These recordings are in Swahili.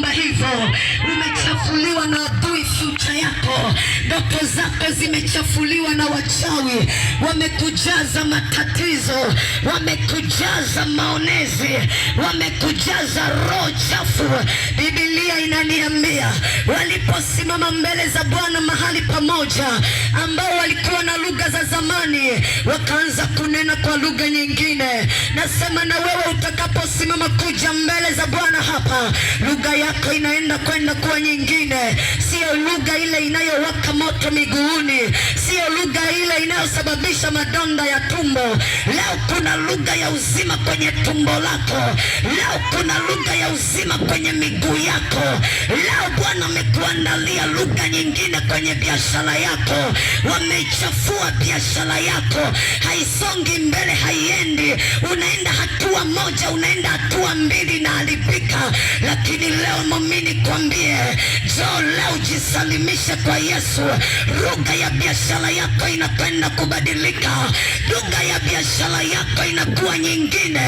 kwamba hivyo umechafuliwa na adui. Future yako, ndoto zako zimechafuliwa na wachawi. Wamekujaza matatizo, wamekujaza maonezi, wamekujaza roho chafu. Biblia inaniambia waliposimama mbele za Bwana mahali pamoja, ambao walikuwa na lugha za zamani wakaanza kunena kwa lugha nyingine. Nasema na wewe utakaposimama kuja mbele za Bwana hapa, lugha yako inaenda kwenda kuwa nyingine. Sio lugha ile inayowaka moto miguuni, sio lugha ile inayosababisha madonda ya tumbo. Leo kuna lugha ya uzima kwenye tumbo lako. Leo kuna lugha ya uzima kwenye miguu yako. Leo Bwana amekuandalia lugha nyingine kwenye biashara yako. Wameichafua biashara yako, haisongi mbele, haiendi. Unaenda hatua moja, unaenda hatua mbili na haribika. Lakini leo muumini kwambie, njoo leo jisalimishe kwa Yesu. Lugha ya biashara yako inakwenda kubadilika. Lugha ya biashara yako inakuwa nyingine.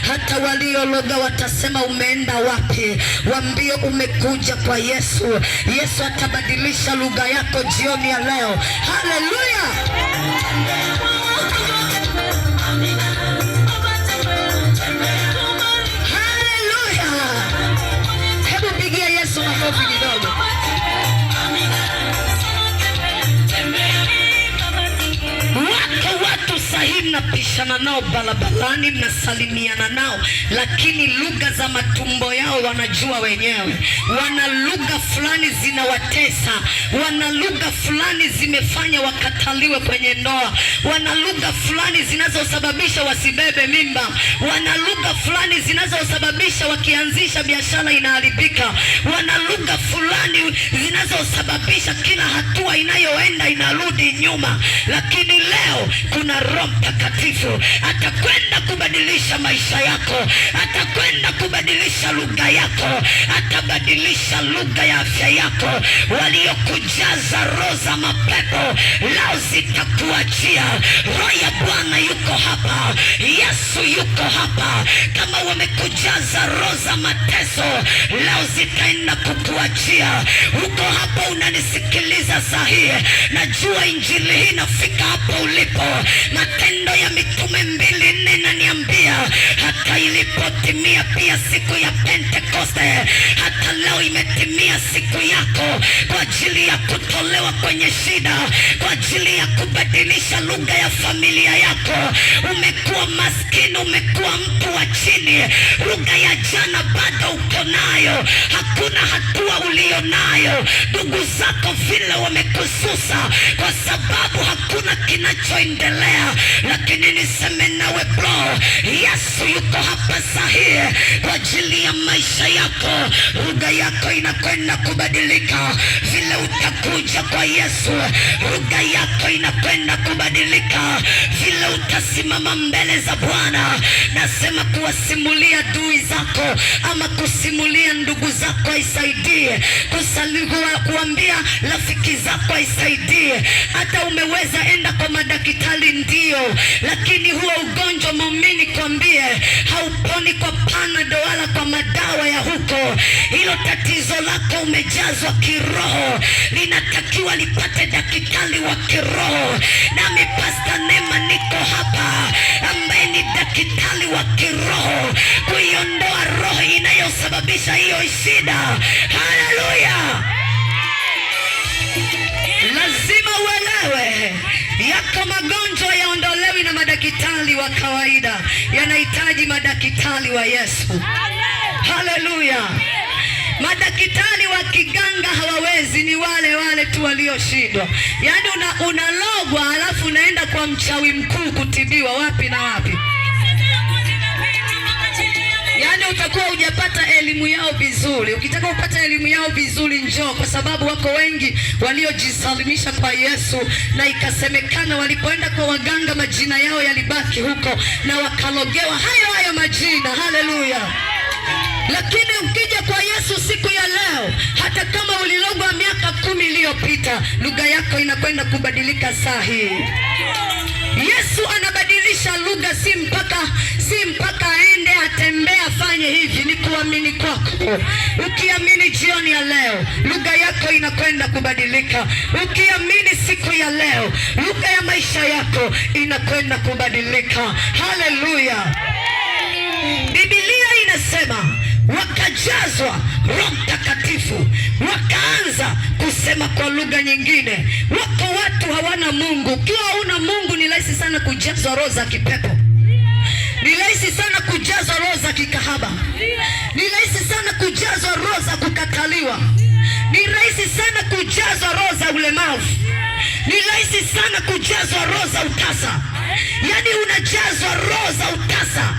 Hata waliologa watasema umeenda wapi? Waambie umekuja kwa Yesu. Yesu atabadilisha lugha yako jioni ya leo. Haleluya! Haleluya! Hebu pigia Yesu makofi kidogo. Watu sahihi mnapishana nao barabarani, mnasalimiana nao, lakini lugha za matumbo yao wanajua wenyewe. Wana lugha fulani zinawatesa, wana lugha fulani zimefanya wakataliwe kwenye ndoa, wana lugha fulani zinazosababisha wasibebe mimba, wana lugha fulani zinazosababisha wakianzisha biashara inaharibika, wana lugha fulani zinazosababisha kila hatua inayoenda inarudi nyuma. Lakini leo kuna Roho Mtakatifu atakwenda kubadilisha maisha yako, atakwenda kubadilisha lugha yako, atabadilisha lugha ya afya yako. Waliokujaza roho za mapepo leo zitakuachia. Roho ya Bwana yuko hapa, Yesu yuko hapa. Kama wamekujaza roho za mateso, leo zitaenda kukuachia. Uko hapa unanisikiliza sahihi, najua injili hii inafika hapo ulipo. Matendo ya Mitume 2:4 inaniambia hata ilipotimia pia siku ya Pentekoste, hata leo imetimia siku yako kwa ajili ya kutolewa kwenye shida, kwa ajili ya kubadilisha lugha ya familia yako. Umekuwa maskini, umekuwa mtu wa chini, lugha ya jana bado uko nayo, hakuna hatua ulio nayo. Ndugu zako vile wamekususa kwa sababu hakuna kinachoendelea. Lakini niseme nawe bro, Yesu yuko hapa sahihi kwa ajili ya maisha yako. Lugha yako inakwenda kubadilika vile utakuja kwa Yesu. Lugha yako inakwenda kubadilika vile utasimama mbele za Bwana. Nasema kuwasimulia adui zako ama kusimulia ndugu zako haisaidie, kuambia rafiki zako haisaidie. Hata umeweza enda kwa madaktari ndio, lakini huo ugonjwa muumini kwambie hauponi kwa Panadol wala kwa madawa ya huko. Hilo tatizo lako umejazwa kiroho, linatakiwa lipate daktari wa kiroho. Nami Pastor Neema niko hapa ambaye ni daktari wa kiroho, kuiondoa roho inayosababisha hiyo shida. Haleluya! Lazima uelewe yako magonjwa yaondolewi na madaktari wa kawaida, yanahitaji madaktari wa Yesu. Haleluya! Madaktari wa kiganga hawawezi, ni wale tu walioshindwa. Yaani unalogwa alafu unaenda kwa mchawi mkuu kutibiwa wapi na wapi. Yaani utakuwa hujapata elimu yao vizuri. Ukitaka upata elimu yao vizuri njoo, kwa sababu wako wengi waliojisalimisha kwa Yesu na ikasemekana walipoenda kwa waganga majina yao yalibaki huko na wakalogewa hayo majina. Haleluya! Lakini ukija kwa Yesu siku ya leo, hata kama ulilogwa miaka 10 iliyopita, lugha yako inakwenda kubadilika saa hii. Yesu anabadilisha Kubadilisha lugha si mpaka aende atembee afanye hivi, ni kuamini kwako. Ukiamini jioni ya leo, lugha yako inakwenda kubadilika. Ukiamini siku ya leo, lugha ya maisha yako inakwenda kubadilika. Haleluya. Biblia inasema wakajazwa Roho Mtakatifu, wakaanza kusema kwa lugha nyingine. Wako watu hawana Mungu. Ukiwa huna Mungu, ni rahisi sana kujazwa roho za kipepo. Ni rahisi sana kujazwa roho za kikahaba. Ni rahisi sana kujazwa roho za kukataliwa. Ni rahisi sana kujazwa roho za ulemavu. Ni rahisi sana kujazwa roho za utasa. Yaani unajazwa roho za utasa.